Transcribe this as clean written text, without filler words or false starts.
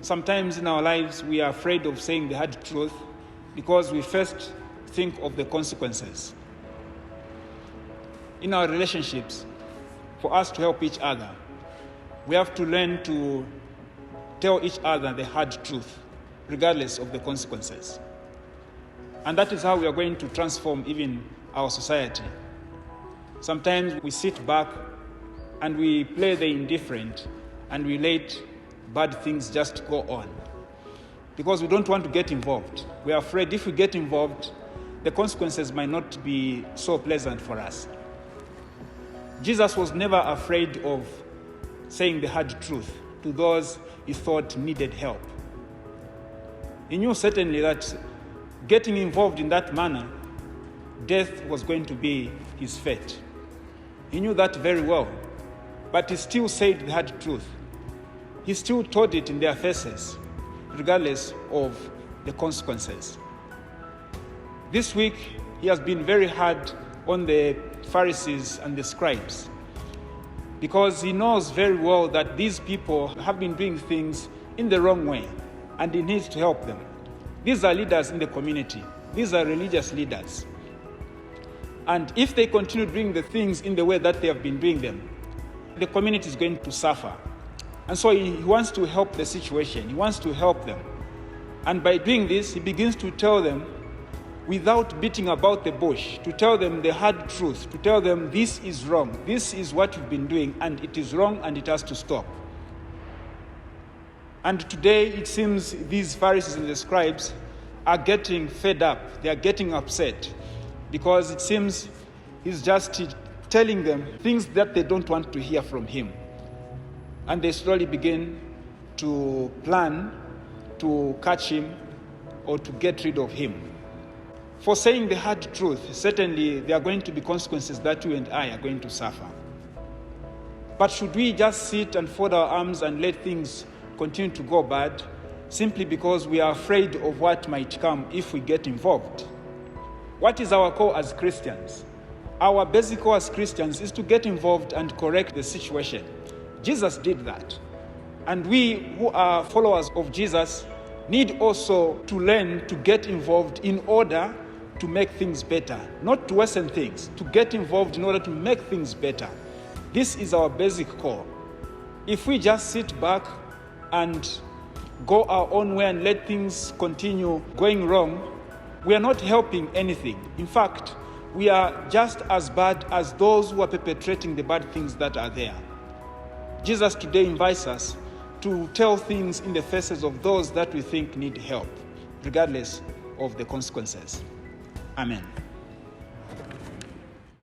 Sometimes in our lives, we are afraid of saying the hard truth because we first think of the consequences. In our relationships, for us to help each other, we have to learn to tell each other the hard truth, regardless of the consequences. And that is how we are going to transform even our society. Sometimes we sit back and we play the indifferent and we let bad things just go on because we don't want to get involved. We are afraid if we get involved, the consequences might not be so pleasant for us. Jesus was never afraid of saying the hard truth to those he thought needed help. He knew certainly that getting involved in that manner, death was going to be his fate. He knew that very well, but he still said the hard truth. He still told it in their faces, regardless of the consequences. This week, he has been very hard on the Pharisees and the scribes because he knows very well that these people have been doing things in the wrong way and he needs to help them. These are leaders in the community. These are religious leaders. And if they continue doing the things in the way that they have been doing them, the community is going to suffer. And so he wants to help the situation. He wants to help them. And by doing this, he begins to tell them, without beating about the bush, to tell them the hard truth, to tell them this is wrong, this is what you've been doing, and it is wrong and it has to stop. And today, it seems these Pharisees and the scribes are getting fed up. They are getting upset because it seems he's just telling them things that they don't want to hear from him. And they slowly begin to plan to catch him or to get rid of him. For saying the hard truth, certainly there are going to be consequences that you and I are going to suffer. But should we just sit and fold our arms and let things continue to go bad simply because we are afraid of what might come if we get involved? What is our call as Christians? Our basic call as Christians is to get involved and correct the situation. Jesus did that. And we who are followers of Jesus need also to learn to get involved in order to make things better, not to worsen things, to get involved in order to make things better. This is our basic call. If we just sit back and go our own way and let things continue going wrong, we are not helping anything. In fact, we are just as bad as those who are perpetrating the bad things that are there. Jesus today invites us to tell things in the faces of those that we think need help, regardless of the consequences. Amen.